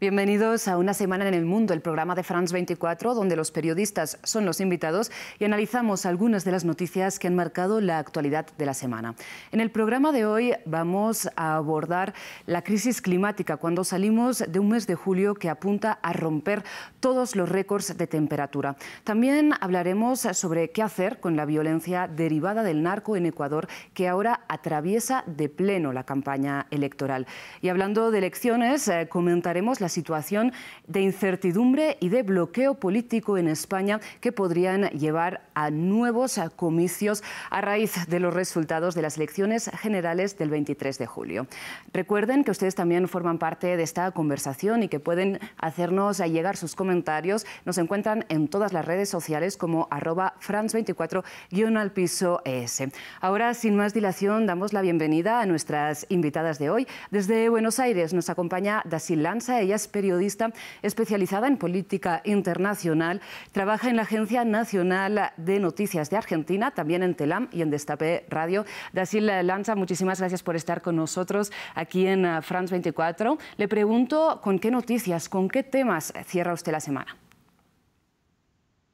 Bienvenidos a Una semana en el mundo, el programa de France 24, donde los periodistas son los invitados y analizamos algunas de las noticias que han marcado la actualidad de la semana. En el programa de hoy vamos a abordar la crisis climática cuando salimos de un mes de julio que apunta a romper todos los récords de temperatura. También hablaremos sobre qué hacer con la violencia derivada del narco en Ecuador, que ahora atraviesa de pleno la campaña electoral. Y hablando de elecciones, comentaremos la situación de incertidumbre y de bloqueo político en España que podrían llevar a nuevos comicios a raíz de los resultados de las elecciones generales del 23 de julio. Recuerden que ustedes también forman parte de esta conversación y que pueden hacernos llegar sus comentarios. Nos encuentran en todas las redes sociales como @France24_ES. Ahora, sin más dilación, damos la bienvenida a nuestras invitadas de hoy. Desde Buenos Aires nos acompaña Dacil Lanza. Ella es periodista especializada en política internacional. Trabaja en la Agencia Nacional de Noticias de Argentina, también en Telam y en Destape Radio. Dacil Lanza, muchísimas gracias por estar con nosotros aquí en France 24. Le pregunto, ¿con qué noticias, con qué temas cierra usted la semana?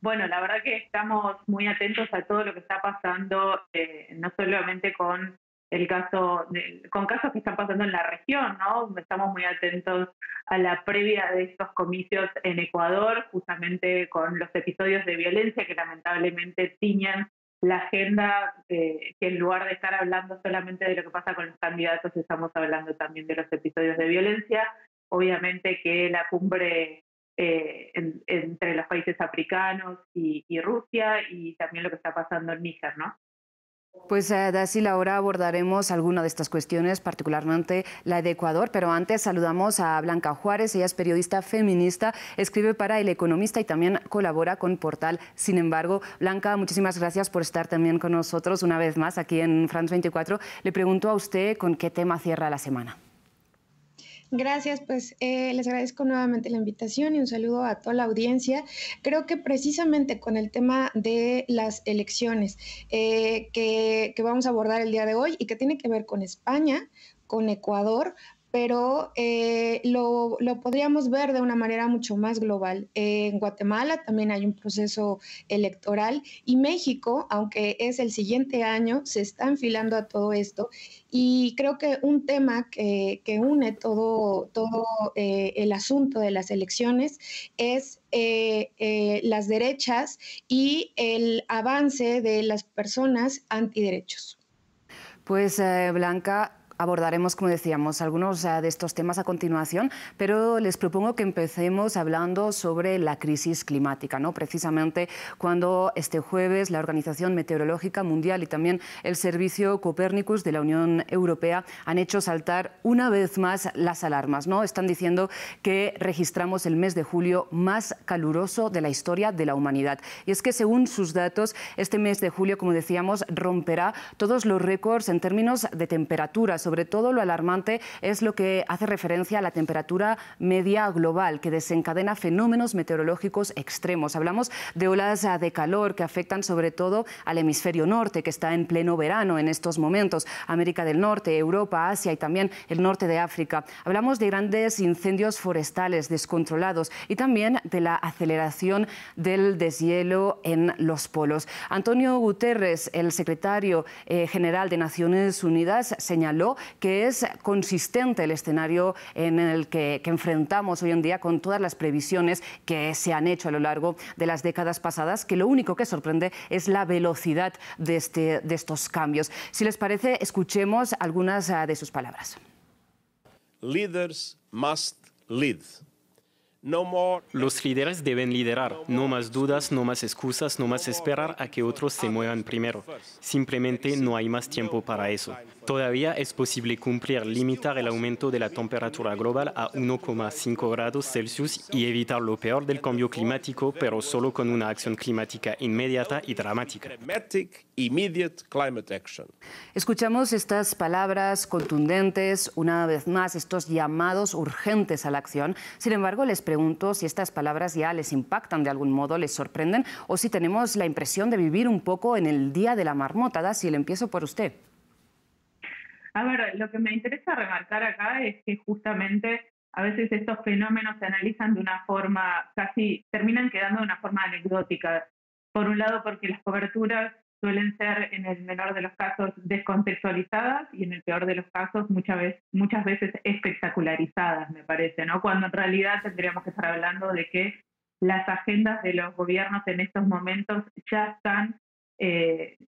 Bueno, la verdad que estamos muy atentos a todo lo que está pasando, no solamente con con casos que están pasando en la región, ¿no? Estamos muy atentos a la previa de estos comicios en Ecuador, justamente con los episodios de violencia que lamentablemente tiñan la agenda, que en lugar de estar hablando solamente de lo que pasa con los candidatos, estamos hablando también de los episodios de violencia. Obviamente que la cumbre entre los países africanos y Rusia, y también lo que está pasando en Níger, ¿no? Pues Dacil, ahora abordaremos alguna de estas cuestiones, particularmente la de Ecuador, pero antes saludamos a Blanca Juárez. Ella es periodista feminista, escribe para El Economista y también colabora con Portal Sin Embargo. Blanca, muchísimas gracias por estar también con nosotros una vez más aquí en France 24. Le pregunto a usted con qué tema cierra la semana. Gracias, pues les agradezco nuevamente la invitación y un saludo a toda la audiencia. Creo que precisamente con el tema de las elecciones que vamos a abordar el día de hoy y que tiene que ver con España, con Ecuador, pero lo podríamos ver de una manera mucho más global. En Guatemala también hay un proceso electoral y México, aunque es el siguiente año, se está enfilando a todo esto. Y creo que un tema que une todo el asunto de las elecciones es las derechas y el avance de las personas antiderechos. Pues Blanca, abordaremos, como decíamos, algunos de estos temas a continuación, pero les propongo que empecemos hablando sobre la crisis climática, ¿no? Precisamente cuando este jueves la Organización Meteorológica Mundial y también el Servicio Copernicus de la Unión Europea han hecho saltar una vez más las alarmas, ¿no? Están diciendo que registramos el mes de julio más caluroso de la historia de la humanidad. Y es que según sus datos, este mes de julio, como decíamos, romperá todos los récords en términos de temperatura. Sobre todo lo alarmante es lo que hace referencia a la temperatura media global, que desencadena fenómenos meteorológicos extremos. Hablamos de olas de calor que afectan sobre todo al hemisferio norte, que está en pleno verano en estos momentos, América del Norte, Europa, Asia y también el norte de África. Hablamos de grandes incendios forestales descontrolados y también de la aceleración del deshielo en los polos. Antonio Guterres, el secretario general de Naciones Unidas, señaló que es consistente el escenario en el que enfrentamos hoy en día con todas las previsiones que se han hecho a lo largo de las décadas pasadas, que lo único que sorprende es la velocidad de estos cambios. Si les parece, escuchemos algunas de sus palabras. Leaders must lead. Los líderes deben liderar, no más dudas, no más excusas, no más esperar a que otros se muevan primero. Simplemente no hay más tiempo para eso. Todavía es posible limitar el aumento de la temperatura global a 1,5 grados Celsius y evitar lo peor del cambio climático, pero solo con una acción climática inmediata y dramática. Escuchamos estas palabras contundentes, una vez más, estos llamados urgentes a la acción. Sin embargo, les pregunto si estas palabras ya les impactan de algún modo, les sorprenden, o si tenemos la impresión de vivir un poco en el día de la marmota. Dacil, empiezo por usted. A ver, lo que me interesa remarcar acá es que justamente a veces estos fenómenos se analizan de una forma casi, terminan quedando de una forma anecdótica. Por un lado, porque las coberturas suelen ser, en el menor de los casos, descontextualizadas y en el peor de los casos muchas veces espectacularizadas, me parece, ¿no? Cuando en realidad tendríamos que estar hablando de que las agendas de los gobiernos en estos momentos ya están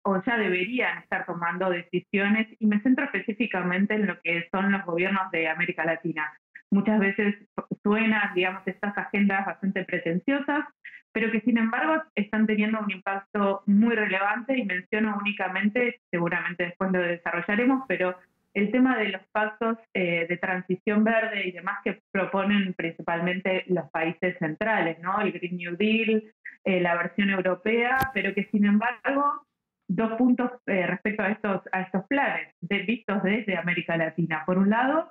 o ya deberían estar tomando decisiones, y me centro específicamente en lo que son los gobiernos de América Latina. Muchas veces suenan, digamos, estas agendas bastante pretenciosas, pero que sin embargo están teniendo un impacto muy relevante, y menciono únicamente, seguramente después lo desarrollaremos, pero el tema de los pactos de transición verde y demás que proponen principalmente los países centrales, ¿no? El Green New Deal, la versión europea, pero que sin embargo, dos puntos respecto a estos planes, vistos desde América Latina. Por un lado,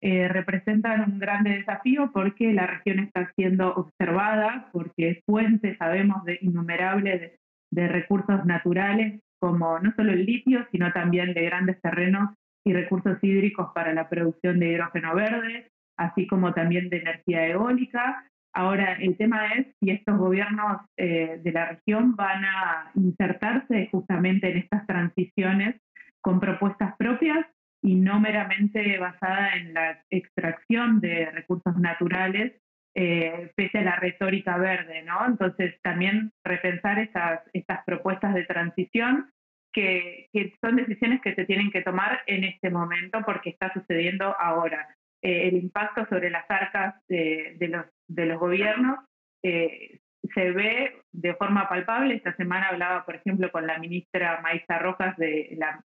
representan un grande desafío porque la región está siendo observada, porque es fuente, sabemos, de innumerables de recursos naturales, como no solo el litio, sino también de grandes terrenos y recursos hídricos para la producción de hidrógeno verde, así como también de energía eólica. Ahora, el tema es si estos gobiernos de la región van a insertarse justamente en estas transiciones con propuestas propias y no meramente basada en la extracción de recursos naturales, pese a la retórica verde, ¿no? Entonces, también repensar estas propuestas de transición que son decisiones que se tienen que tomar en este momento porque está sucediendo ahora. El impacto sobre las arcas de los gobiernos se ve de forma palpable. Esta semana hablaba, por ejemplo, con la ministra Maísa Rojas,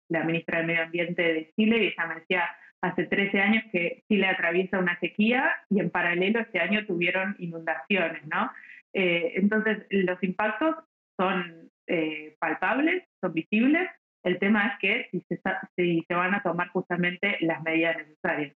la ministra de Medio Ambiente de Chile, y ella me decía hace 13 años que Chile atraviesa una sequía y en paralelo este año tuvieron inundaciones, ¿no? Entonces, los impactos son palpables, son visibles. El tema es que si se van a tomar justamente las medidas necesarias.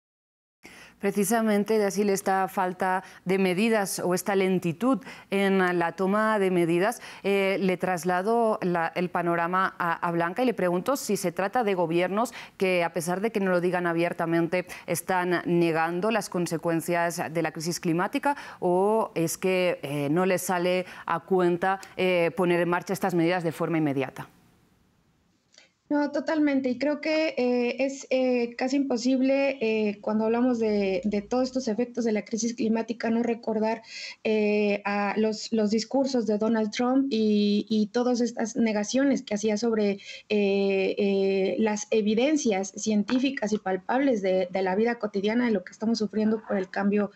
Precisamente de así esta falta de medidas o esta lentitud en la toma de medidas, le traslado el panorama a Blanca y le pregunto si se trata de gobiernos que, a pesar de que no lo digan abiertamente, están negando las consecuencias de la crisis climática, o es que no les sale a cuenta poner en marcha estas medidas de forma inmediata. No, totalmente. Y creo que es casi imposible cuando hablamos de todos estos efectos de la crisis climática no recordar a los discursos de Donald Trump y todas estas negaciones que hacía sobre las evidencias científicas y palpables de la vida cotidiana de lo que estamos sufriendo por el cambio,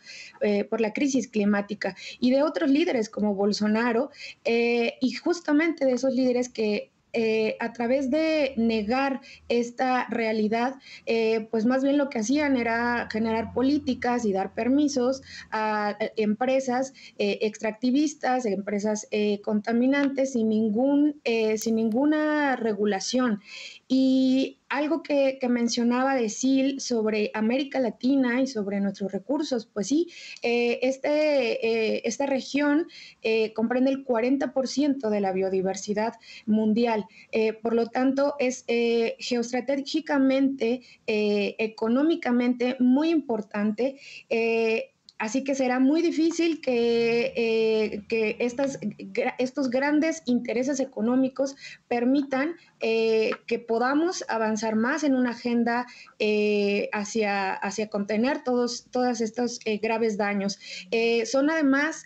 por la crisis climática, y de otros líderes como Bolsonaro, y justamente de esos líderes que a través de negar esta realidad, pues más bien lo que hacían era generar políticas y dar permisos a empresas extractivistas, empresas contaminantes sin ninguna regulación. Y algo que mencionaba de Sil sobre América Latina y sobre nuestros recursos, pues sí, esta región comprende el 40% de la biodiversidad mundial. Por lo tanto, es geoestratégicamente, económicamente muy importante. Así que será muy difícil que estos grandes intereses económicos permitan que podamos avanzar más en una agenda hacia contener todos estos graves daños. Son además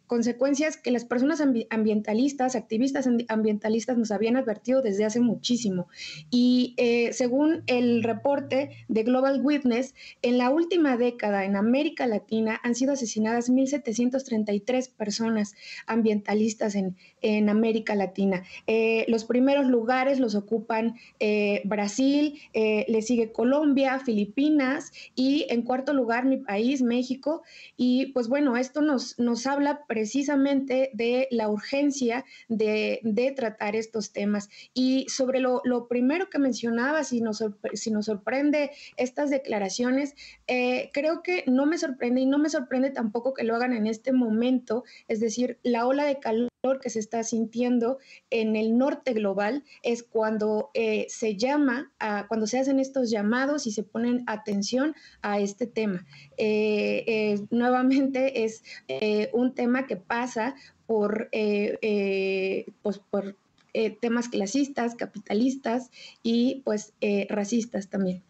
consecuencias que las personas ambientalistas, activistas ambientalistas, nos habían advertido desde hace muchísimo. Y según el reporte de Global Witness, en la última década en América Latina han sido asesinadas 1.733 personas ambientalistas en América Latina. Los primeros lugares los ocupan Brasil, le sigue Colombia, Filipinas, y en cuarto lugar mi país, México. Y pues bueno, esto nos habla precisamente de la urgencia de tratar estos temas. Y sobre lo primero que mencionaba, si nos sorprende estas declaraciones, creo que no me sorprende, y no me sorprende tampoco que lo hagan en este momento. Es decir, la ola de calor que se está sintiendo en el norte global es cuando cuando se hacen estos llamados y se ponen atención a este tema. Nuevamente es un tema que pasa por temas clasistas, capitalistas y pues racistas también.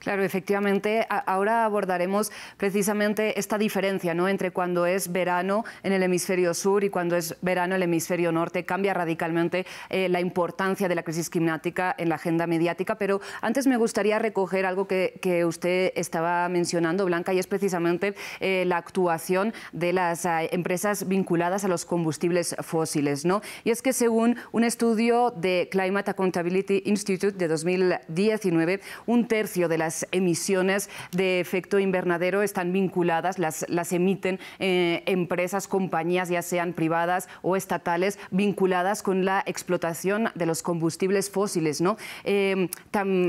Claro, efectivamente. Ahora abordaremos precisamente esta diferencia, ¿no?, entre cuando es verano en el hemisferio sur y cuando es verano en el hemisferio norte. Cambia radicalmente la importancia de la crisis climática en la agenda mediática. Pero antes me gustaría recoger algo que usted estaba mencionando, Blanca, y es precisamente la actuación de las empresas vinculadas a los combustibles fósiles, ¿no? Y es que según un estudio de Climate Accountability Institute de 2019, un tercio de las emisiones de efecto invernadero están vinculadas, las emiten empresas, compañías, ya sean privadas o estatales, vinculadas con la explotación de los combustibles fósiles, ¿no?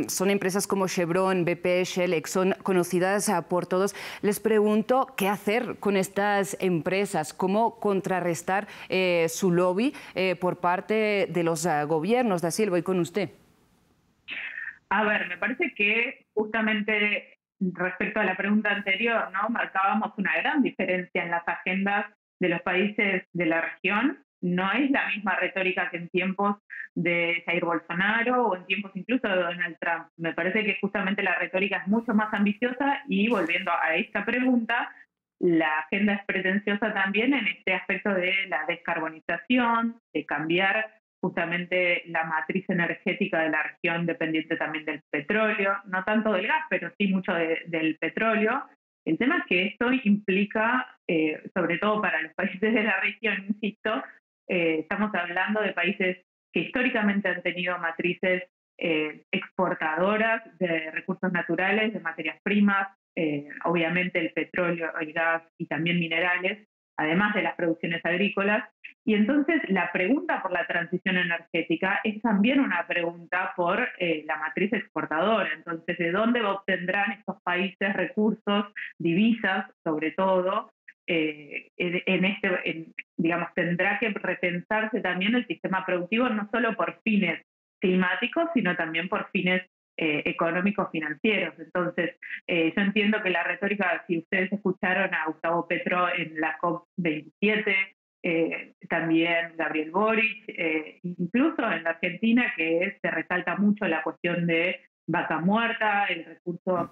Son empresas como Chevron, BP, Shell, Exxon, conocidas por todos. Les pregunto qué hacer con estas empresas, cómo contrarrestar su lobby por parte de los gobiernos. Da Silva, voy con usted. A ver, me parece que justamente respecto a la pregunta anterior, ¿no?, marcábamos una gran diferencia en las agendas de los países de la región. No es la misma retórica que en tiempos de Jair Bolsonaro o en tiempos incluso de Donald Trump. Me parece que justamente la retórica es mucho más ambiciosa y, volviendo a esta pregunta, la agenda es pretenciosa también en este aspecto de la descarbonización, de cambiar justamente la matriz energética de la región dependiente también del petróleo, no tanto del gas, pero sí mucho del petróleo. El tema es que esto implica, sobre todo para los países de la región, insisto, estamos hablando de países que históricamente han tenido matrices exportadoras de recursos naturales, de materias primas, obviamente el petróleo, el gas y también minerales, además de las producciones agrícolas. Y entonces la pregunta por la transición energética es también una pregunta por la matriz exportadora. Entonces, ¿de dónde obtendrán estos países recursos, divisas, sobre todo? Digamos, tendrá que repensarse también el sistema productivo, no solo por fines climáticos, sino también por fines económicos financieros. Entonces, yo entiendo que la retórica, si ustedes escucharon a Gustavo Petro en la COP27, también Gabriel Boric, incluso en la Argentina, que se resalta mucho la cuestión de vaca muerta, el recurso,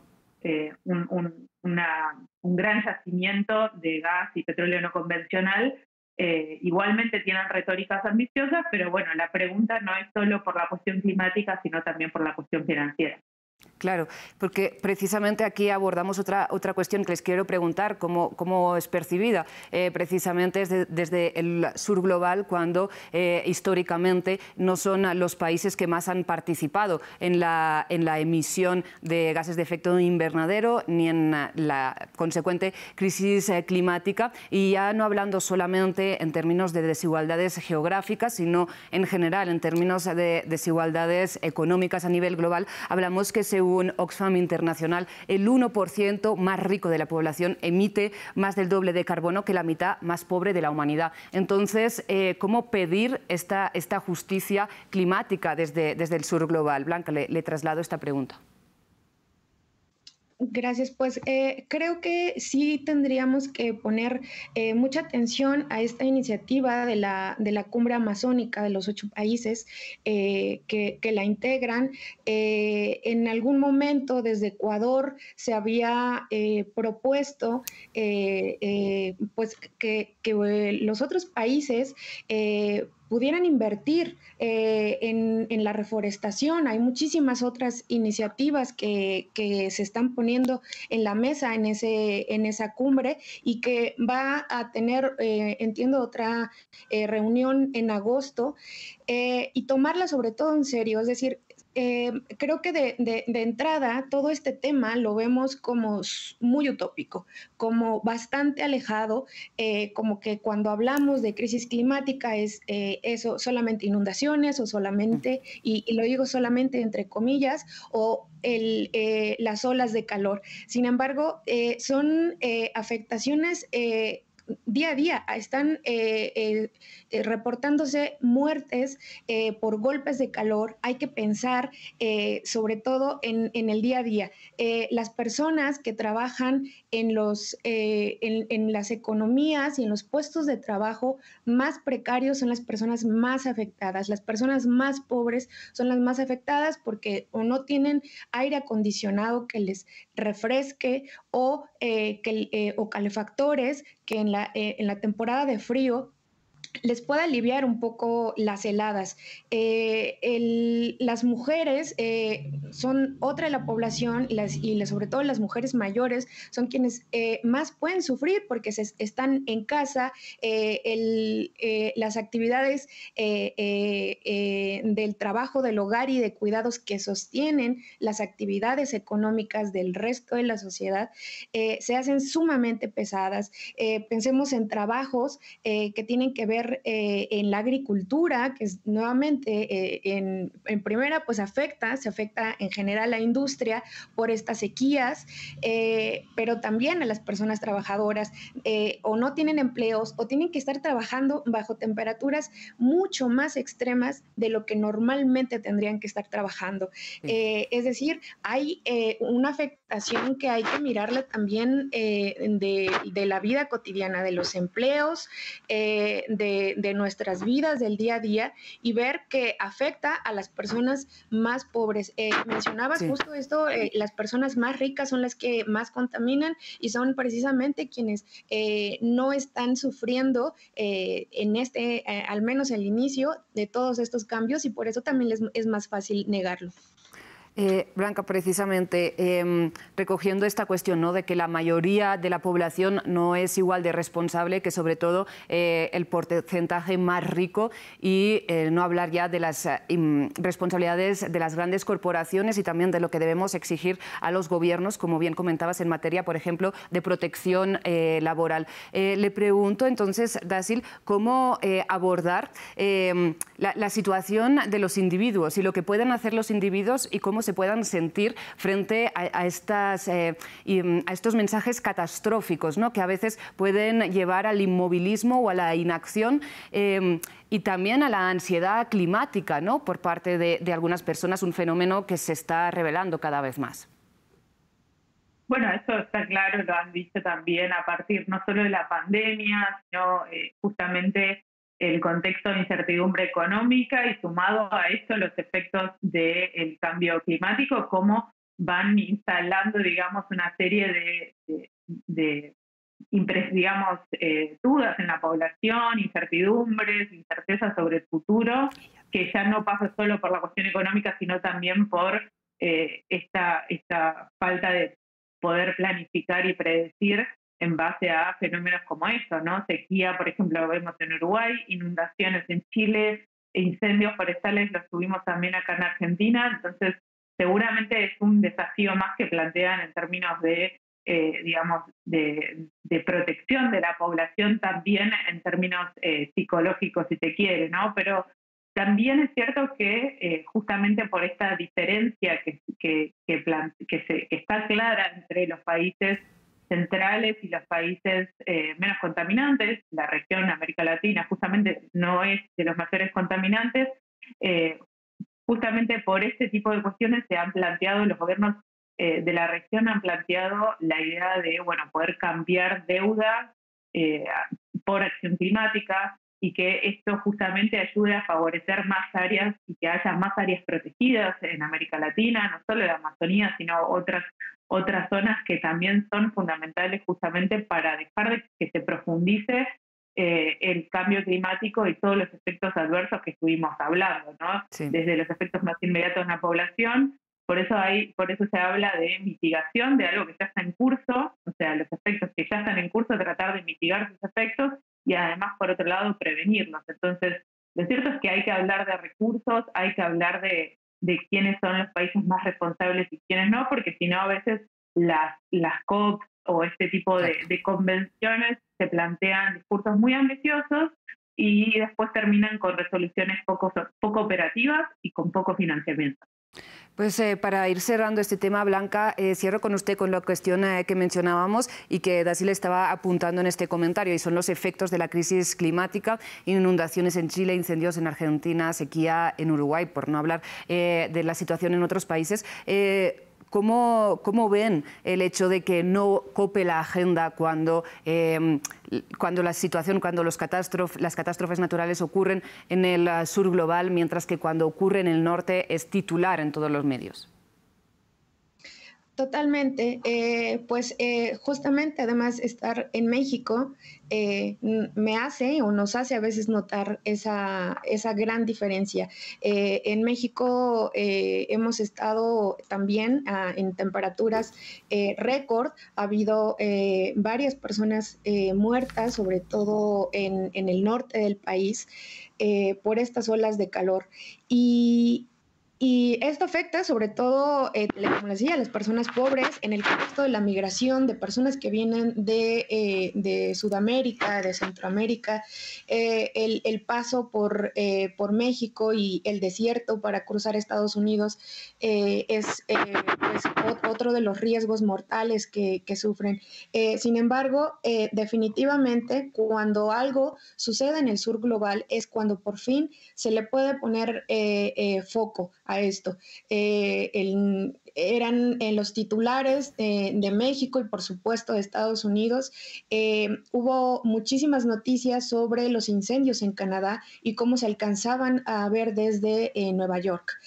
un gran yacimiento de gas y petróleo no convencional. Igualmente tienen retóricas ambiciosas, pero bueno, la pregunta no es solo por la cuestión climática, sino también por la cuestión financiera. Claro, porque precisamente aquí abordamos otra cuestión que les quiero preguntar, cómo es percibida. Precisamente es desde el sur global, cuando históricamente no son los países que más han participado en la emisión de gases de efecto invernadero ni en la consecuente crisis climática, y ya no hablando solamente en términos de desigualdades geográficas, sino en general en términos de desigualdades económicas a nivel global. Hablamos que según Oxfam Internacional, el 1% más rico de la población emite más del doble de carbono que la mitad más pobre de la humanidad. Entonces, ¿cómo pedir esta justicia climática desde el sur global? Blanca, le traslado esta pregunta. Gracias, pues creo que sí tendríamos que poner mucha atención a esta iniciativa de la cumbre amazónica de los 8 países que la integran. En algún momento desde Ecuador se había propuesto pues que los otros países pudieran invertir en la reforestación. Hay muchísimas otras iniciativas que se están poniendo en la mesa en esa cumbre, y que va a tener, entiendo, otra reunión en agosto, y tomarla sobre todo en serio. Es decir, creo que de entrada todo este tema lo vemos como muy utópico, como bastante alejado, como que cuando hablamos de crisis climática es eso, solamente inundaciones o solamente, y lo digo solamente entre comillas, o las olas de calor. Sin embargo, son afectaciones día a día están reportándose muertes por golpes de calor. Hay que pensar sobre todo en el día a día. Las personas que trabajan en las economías y en los puestos de trabajo más precarios son las personas más afectadas. Las personas más pobres son las más afectadas porque o no tienen aire acondicionado que les refresque o calefactores que en la temporada de frío les pueda aliviar un poco las heladas. Las mujeres son otra de la población sobre todo las mujeres mayores son quienes más pueden sufrir porque están en casa. Las actividades del trabajo del hogar y de cuidados que sostienen las actividades económicas del resto de la sociedad se hacen sumamente pesadas. Pensemos en trabajos que tienen que ver en la agricultura, que es, nuevamente en primera pues se afecta en general a la industria por estas sequías, pero también a las personas trabajadoras o no tienen empleos o tienen que estar trabajando bajo temperaturas mucho más extremas de lo que normalmente tendrían que estar trabajando. Es decir, hay una afectación que hay que mirarla también de la vida cotidiana, de los empleos, de nuestras vidas del día a día y ver que afecta a las personas más pobres. Mencionabas justo esto, las personas más ricas son las que más contaminan y son precisamente quienes no están sufriendo al menos el inicio de todos estos cambios y por eso también es más fácil negarlo. Blanca, precisamente recogiendo esta cuestión, ¿no?, de que la mayoría de la población no es igual de responsable que sobre todo el porcentaje más rico y no hablar ya de las responsabilidades de las grandes corporaciones y también de lo que debemos exigir a los gobiernos, como bien comentabas, en materia, por ejemplo, de protección laboral. Le pregunto entonces, Dasil, ¿cómo abordar la situación de los individuos y lo que pueden hacer los individuos y cómo se puedan sentir frente a estos mensajes catastróficos, ¿no?, que a veces pueden llevar al inmovilismo o a la inacción y también a la ansiedad climática, ¿no?, por parte de algunas personas, un fenómeno que se está revelando cada vez más? Bueno, eso está claro, lo han dicho también a partir no solo de la pandemia, sino justamente el contexto de incertidumbre económica y sumado a esto los efectos del cambio climático, cómo van instalando, digamos, una serie de dudas en la población, incertezas sobre el futuro, que ya no pasa solo por la cuestión económica, sino también por esta falta de poder planificar y predecir en base a fenómenos como estos, ¿no? Sequía, por ejemplo, lo vemos en Uruguay, inundaciones en Chile, incendios forestales los tuvimos también acá en Argentina, entonces seguramente es un desafío más que plantean en términos de protección de la población, también en términos psicológicos, si se quiere, ¿no? Pero también es cierto que justamente por esta diferencia que está clara entre los países centrales y los países menos contaminantes, la región América Latina justamente no es de los mayores contaminantes, justamente por este tipo de cuestiones se han planteado, los gobiernos de la región han planteado la idea de poder cambiar deuda por acción climática y que esto justamente ayude a favorecer más áreas y que haya más áreas protegidas en América Latina, no solo la Amazonía, sino otras zonas que también son fundamentales justamente para dejar de que se profundice el cambio climático y todos los efectos adversos que estuvimos hablando, ¿no? Sí. Desde los efectos más inmediatos en la población. Por eso se habla de mitigación de algo que ya está en curso, o sea, los efectos que ya están en curso, tratar de mitigar sus efectos y además, por otro lado, prevenirlos. Entonces, lo cierto es que hay que hablar de recursos, hay que hablar de quiénes son los países más responsables y quiénes no, porque si no, a veces las COP o este tipo de convenciones se plantean discursos muy ambiciosos y después terminan con resoluciones poco operativas y con poco financiamiento. Pues para ir cerrando este tema, Blanca, cierro con usted con la cuestión que mencionábamos y que Dasil estaba apuntando en este comentario, y son los efectos de la crisis climática, inundaciones en Chile, incendios en Argentina, sequía en Uruguay, por no hablar de la situación en otros países. ¿Cómo ven el hecho de que no cope la agenda cuando la situación, cuando las catástrofes naturales ocurren en el sur global, mientras que cuando ocurre en el norte es titular en todos los medios? Totalmente, justamente además estar en México me hace o nos hace a veces notar esa gran diferencia. En México hemos estado también en temperaturas récord, ha habido varias personas muertas, sobre todo en el norte del país, por estas olas de calor. Y esto afecta sobre todo, como les decía, a las personas pobres en el contexto de la migración, de personas que vienen de Sudamérica, de Centroamérica, el paso por México y el desierto para cruzar Estados Unidos es pues, otro de los riesgos mortales que sufren. Sin embargo, definitivamente cuando algo sucede en el sur global es cuando por fin se le puede poner foco a esto. Eran los titulares de México y por supuesto de Estados Unidos. Hubo muchísimas noticias sobre los incendios en Canadá y cómo se alcanzaban a ver desde Nueva York.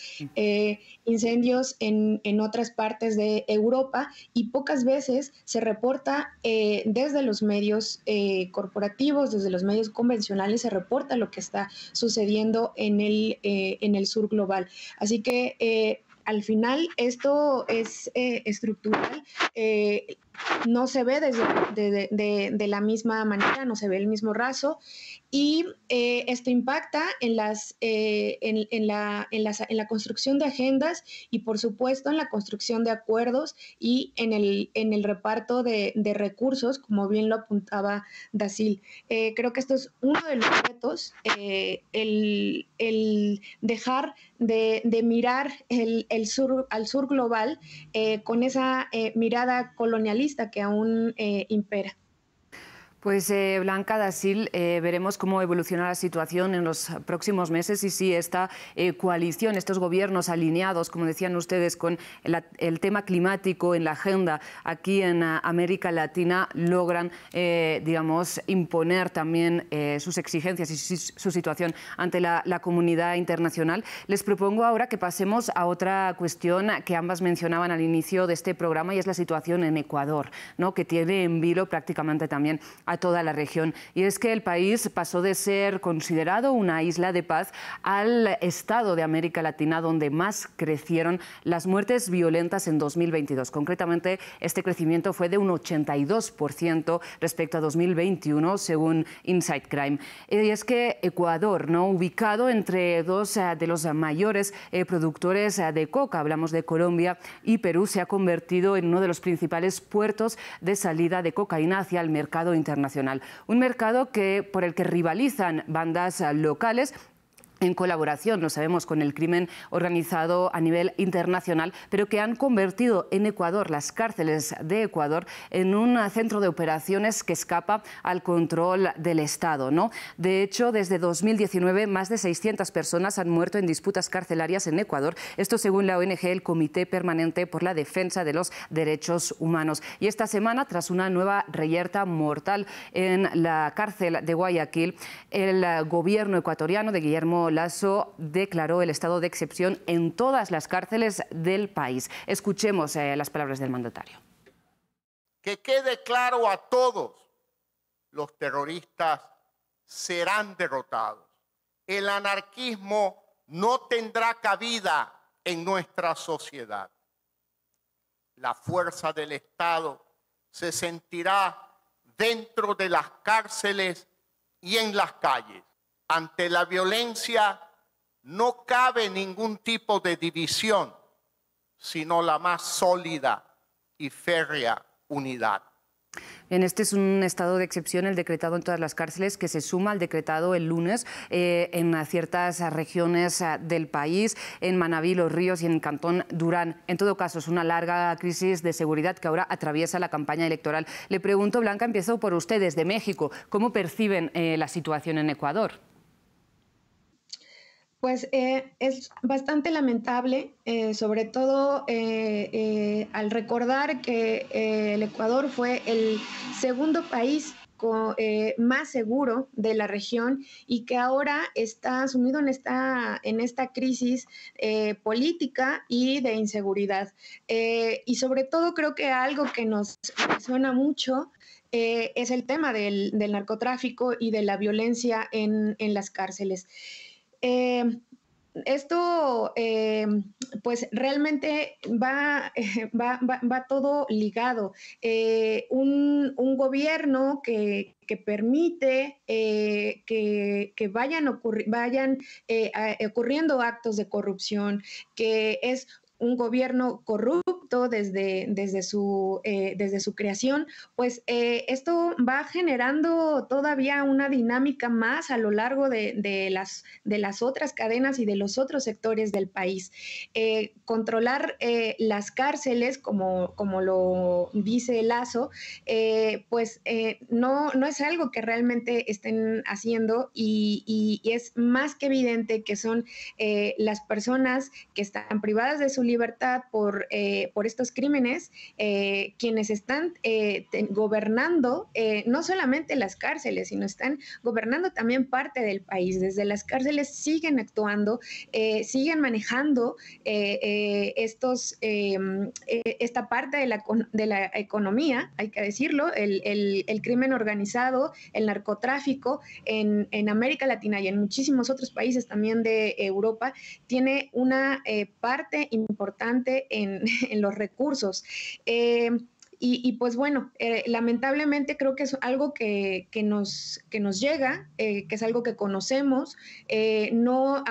Incendios en otras partes de Europa, y pocas veces se reporta desde los medios corporativos, desde los medios convencionales, se reporta lo que está sucediendo en el sur global. Así que al final esto es estructural, no se ve de la misma manera, no se ve el mismo raso, y esto impacta en la construcción de agendas y por supuesto en la construcción de acuerdos y en el reparto de recursos, como bien lo apuntaba Dasil. Creo que esto es uno de los retos, el dejar de mirar al sur global con esa mirada colonialista que aún impera. Pues Blanca Dasil, veremos cómo evoluciona la situación en los próximos meses y si esta coalición, estos gobiernos alineados, como decían ustedes, con el tema climático en la agenda aquí en América Latina, logran, digamos, imponer también sus exigencias y su situación ante la comunidad internacional. Les propongo ahora que pasemos a otra cuestión que ambas mencionaban al inicio de este programa, y es la situación en Ecuador, ¿no?, que tiene en vilo prácticamente también a toda la región. Y es que el país pasó de ser considerado una isla de paz al estado de América Latina donde más crecieron las muertes violentas en 2022. Concretamente, este crecimiento fue de un 82% respecto a 2021, según Inside Crime. Y es que Ecuador, ¿no?, ubicado entre dos de los mayores productores de coca, hablamos de Colombia y Perú, se ha convertido en uno de los principales puertos de salida de cocaína hacia el mercado internacional. Un mercado por el que rivalizan bandas locales en colaboración, lo sabemos, con el crimen organizado a nivel internacional, pero que han convertido en Ecuador, las cárceles de Ecuador, en un centro de operaciones que escapa al control del Estado, ¿no? De hecho, desde 2019, más de 600 personas han muerto en disputas carcelarias en Ecuador, esto según la ONG, el Comité Permanente por la Defensa de los Derechos Humanos. Y esta semana, tras una nueva reyerta mortal en la cárcel de Guayaquil, el gobierno ecuatoriano de Guillermo Lasso declaró el estado de excepción en todas las cárceles del país. Escuchemos las palabras del mandatario. Que quede claro a todos, los terroristas serán derrotados. El anarquismo no tendrá cabida en nuestra sociedad. La fuerza del Estado se sentirá dentro de las cárceles y en las calles. Ante la violencia no cabe ningún tipo de división, sino la más sólida y férrea unidad. En este es un estado de excepción el decretado en todas las cárceles, que se suma al decretado el lunes en ciertas regiones del país, en Manabí, Los Ríos y en Cantón Durán. En todo caso, es una larga crisis de seguridad que ahora atraviesa la campaña electoral. Le pregunto, Blanca, empiezo por usted desde México. ¿Cómo perciben la situación en Ecuador? Pues es bastante lamentable, sobre todo al recordar que el Ecuador fue el segundo país más seguro de la región y que ahora está sumido en esta crisis política y de inseguridad. Y sobre todo creo que algo que nos suena mucho es el tema del narcotráfico y de la violencia en las cárceles. Eh, esto pues realmente va todo ligado. Un gobierno que permite que vayan ocurriendo actos de corrupción, que es un gobierno corrupto desde su creación, pues esto va generando todavía una dinámica más a lo largo de las otras cadenas y de los otros sectores del país. Controlar las cárceles, como lo dice Lazo, pues no es algo que realmente estén haciendo y es más que evidente que son las personas que están privadas de su libertad por estos crímenes, quienes están gobernando no solamente las cárceles, sino están gobernando también parte del país. Desde las cárceles siguen actuando, siguen manejando esta parte de la economía, hay que decirlo, el crimen organizado, el narcotráfico en América Latina y en muchísimos otros países también de Europa, tiene una parte importante en los recursos. Pues bueno, lamentablemente creo que es algo que nos llega, que es algo que conocemos. No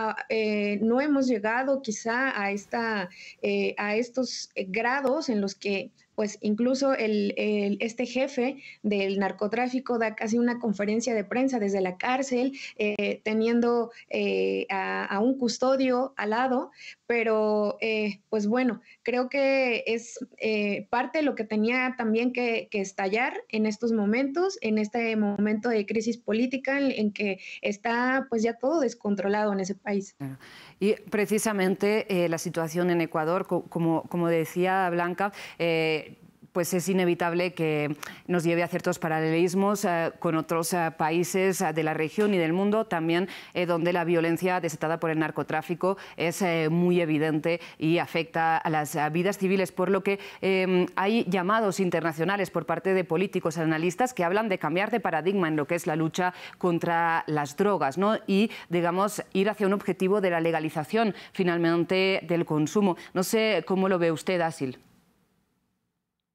hemos llegado quizá a estos grados en los que pues incluso este jefe del narcotráfico da casi una conferencia de prensa desde la cárcel, teniendo a un custodio al lado, pero pues bueno, creo que es parte de lo que tenía también que estallar en estos momentos, en este momento de crisis política en que está pues ya todo descontrolado en ese país. Y precisamente la situación en Ecuador, como decía Blanca, pues es inevitable que nos lleve a ciertos paralelismos con otros países de la región y del mundo, también donde la violencia desatada por el narcotráfico es muy evidente y afecta a las vidas civiles, por lo que hay llamados internacionales por parte de políticos y analistas que hablan de cambiar de paradigma en lo que es la lucha contra las drogas, ¿no? Y, digamos, ir hacia un objetivo de la legalización, finalmente, del consumo. No sé cómo lo ve usted, Asil.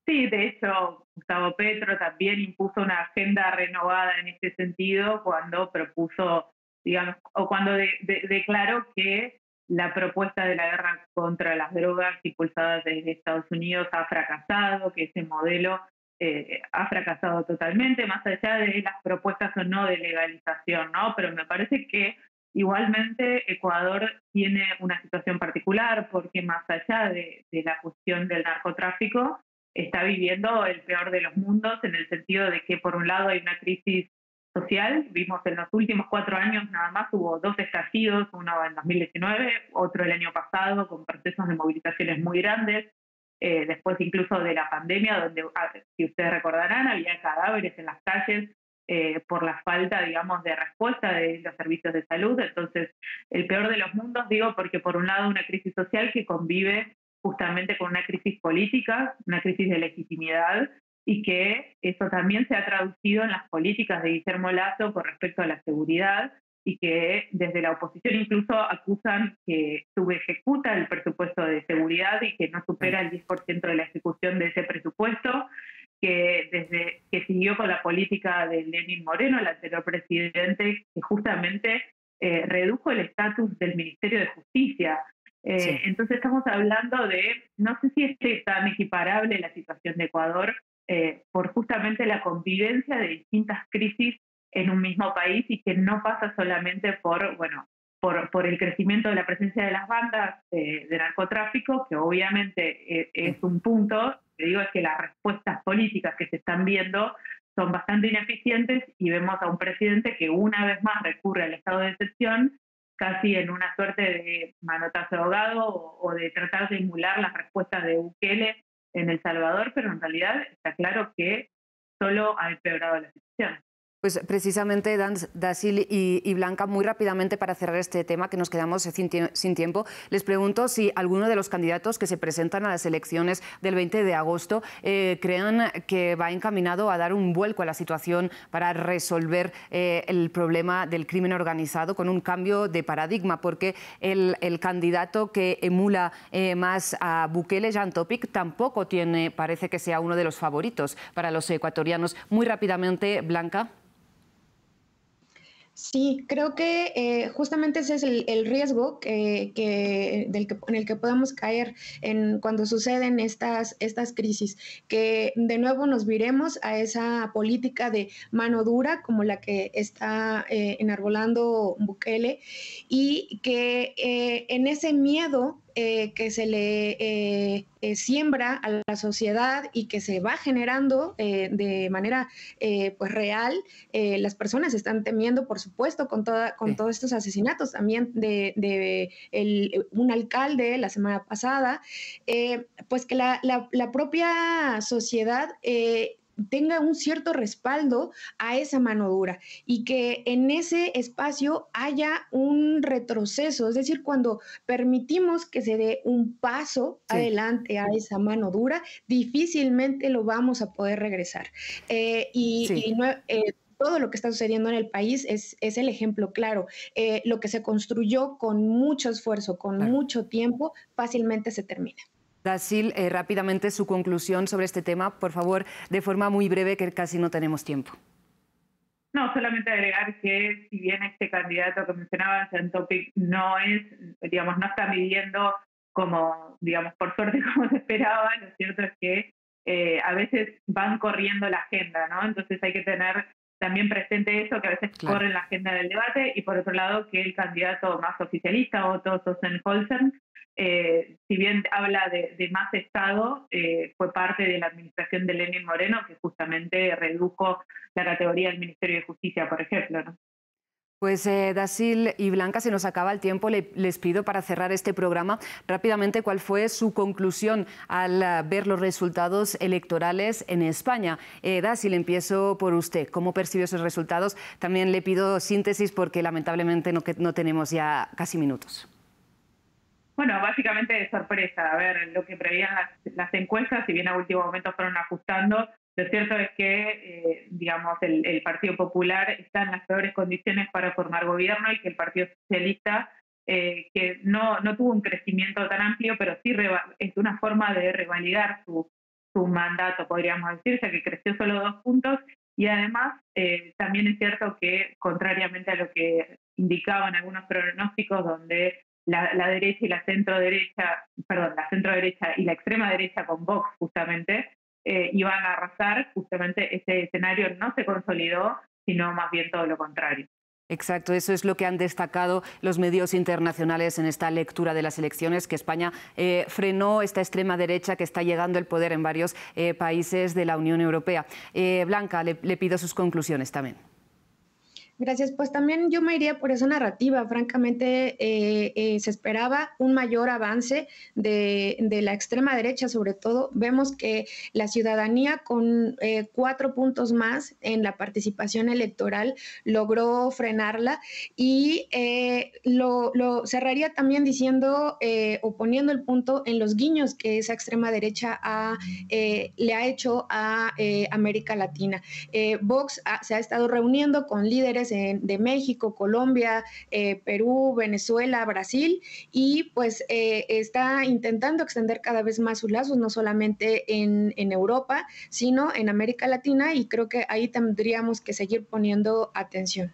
Sí, de hecho, Gustavo Petro también impuso una agenda renovada en este sentido cuando propuso, digamos, o cuando declaró que la propuesta de la guerra contra las drogas impulsada desde Estados Unidos ha fracasado, que ese modelo ha fracasado totalmente, más allá de las propuestas o no de legalización, ¿no? Pero me parece que igualmente Ecuador tiene una situación particular porque más allá de la cuestión del narcotráfico, está viviendo el peor de los mundos en el sentido de que por un lado hay una crisis social, vimos en los últimos 4 años nada más hubo 2 estallidos, uno en 2019, otro el año pasado con procesos de movilizaciones muy grandes, después incluso de la pandemia donde, si ustedes recordarán, había cadáveres en las calles por la falta, digamos, de respuesta de los servicios de salud. Entonces, el peor de los mundos, digo, porque por un lado una crisis social que convive justamente con una crisis política, una crisis de legitimidad, y que eso también se ha traducido en las políticas de Guillermo Lasso con respecto a la seguridad, y que desde la oposición incluso acusan que subejecuta el presupuesto de seguridad y que no supera el 10% de la ejecución de ese presupuesto, que desde que siguió con la política de Lenín Moreno, el anterior presidente, que justamente redujo el estatus del Ministerio de Justicia. Sí. Entonces estamos hablando de, no sé si es tan equiparable la situación de Ecuador por justamente la convivencia de distintas crisis en un mismo país y que no pasa solamente por el crecimiento de la presencia de las bandas de narcotráfico, que obviamente es un punto. Te digo, es que las respuestas políticas que se están viendo son bastante ineficientes y vemos a un presidente que una vez más recurre al estado de excepción, casi en una suerte de manotazo de ahogado o de tratar de emular las respuestas de Bukele en El Salvador, pero en realidad está claro que solo ha empeorado la situación. Pues precisamente, Dasil y Blanca, muy rápidamente para cerrar este tema, que nos quedamos sin tiempo, les pregunto si alguno de los candidatos que se presentan a las elecciones del 20 de agosto creen que va encaminado a dar un vuelco a la situación para resolver el problema del crimen organizado con un cambio de paradigma, porque el candidato que emula más a Bukele, Jan Topic, tampoco parece que sea uno de los favoritos para los ecuatorianos. Muy rápidamente, Blanca. Sí, creo que justamente ese es el riesgo en el que podemos caer cuando suceden estas crisis, que de nuevo nos viremos a esa política de mano dura como la que está enarbolando Bukele, y que en ese miedo que se le siembra a la sociedad y que se va generando de manera pues real, las personas están temiendo, por supuesto, con todos estos asesinatos también de un alcalde la semana pasada, pues que la propia sociedad tenga un cierto respaldo a esa mano dura y que en ese espacio haya un retroceso, es decir, cuando permitimos que se dé un paso adelante a esa mano dura, difícilmente lo vamos a poder regresar. Todo lo que está sucediendo en el país es el ejemplo claro. Lo que se construyó con mucho esfuerzo, con mucho tiempo, fácilmente se termina. Dasil, rápidamente su conclusión sobre este tema, por favor, de forma muy breve, que casi no tenemos tiempo. No, solamente agregar que si bien este candidato que mencionaba, Jan Topic, no está midiendo como, por suerte, como se esperaba, lo cierto es que a veces van corriendo la agenda, ¿no? Entonces hay que tener también presente eso, que a veces corren la agenda del debate, y por otro lado que el candidato más oficialista, Otto Sossenholzer, si bien habla de más Estado, fue parte de la administración de Lenín Moreno, que justamente redujo la categoría del Ministerio de Justicia, por ejemplo, ¿no? Pues Dasil y Blanca, se nos acaba el tiempo. Les pido, para cerrar este programa, rápidamente, ¿cuál fue su conclusión al ver los resultados electorales en España? Dasil, empiezo por usted. ¿Cómo percibió esos resultados? También le pido síntesis porque lamentablemente no tenemos ya casi minutos. Bueno, básicamente de sorpresa. A ver, lo que prevían las encuestas, si bien a último momento fueron ajustando, lo cierto es que, el Partido Popular está en las peores condiciones para formar gobierno y que el Partido Socialista, que no tuvo un crecimiento tan amplio, pero sí es una forma de revalidar su mandato, podríamos decirse, que creció solo 2 puntos. Y además, también es cierto que, contrariamente a lo que indicaban algunos pronósticos, donde la derecha y la centro-derecha y la extrema derecha con Vox justamente iban a arrasar, justamente ese escenario no se consolidó, sino más bien todo lo contrario. Exacto, eso es lo que han destacado los medios internacionales en esta lectura de las elecciones, que España frenó esta extrema derecha que está llegando al poder en varios países de la Unión Europea. Blanca, le pido sus conclusiones también. Gracias. Pues también yo me iría por esa narrativa. Francamente, se esperaba un mayor avance de la extrema derecha, sobre todo. Vemos que la ciudadanía, con 4 puntos más en la participación electoral, logró frenarla, y lo cerraría también diciendo o poniendo el punto en los guiños que esa extrema derecha le ha hecho a América Latina. Vox se ha estado reuniendo con líderes de México, Colombia, Perú, Venezuela, Brasil, y pues está intentando extender cada vez más sus lazos, no solamente en Europa, sino en América Latina, y creo que ahí tendríamos que seguir poniendo atención.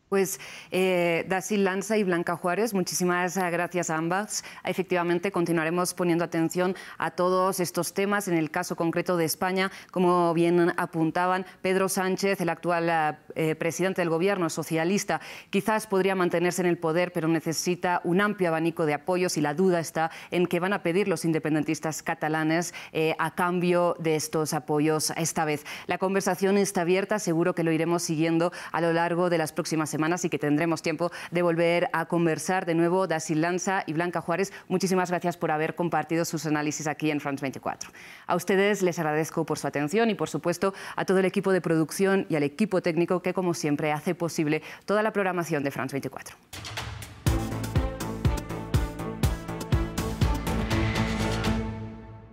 Pues Dasil Lanza y Blanca Juárez, muchísimas gracias a ambas. Efectivamente, continuaremos poniendo atención a todos estos temas. En el caso concreto de España, como bien apuntaban, Pedro Sánchez, el actual presidente del gobierno socialista, quizás podría mantenerse en el poder, pero necesita un amplio abanico de apoyos y la duda está en qué van a pedir los independentistas catalanes a cambio de estos apoyos esta vez. La conversación está abierta, seguro que lo iremos siguiendo a lo largo de las próximas semanas y que tendremos tiempo de volver a conversar de nuevo. Dasil Lanza y Blanca Juárez, muchísimas gracias por haber compartido sus análisis aquí en France 24. A ustedes les agradezco por su atención y, por supuesto, a todo el equipo de producción y al equipo técnico que, como siempre, hace posible toda la programación de France 24.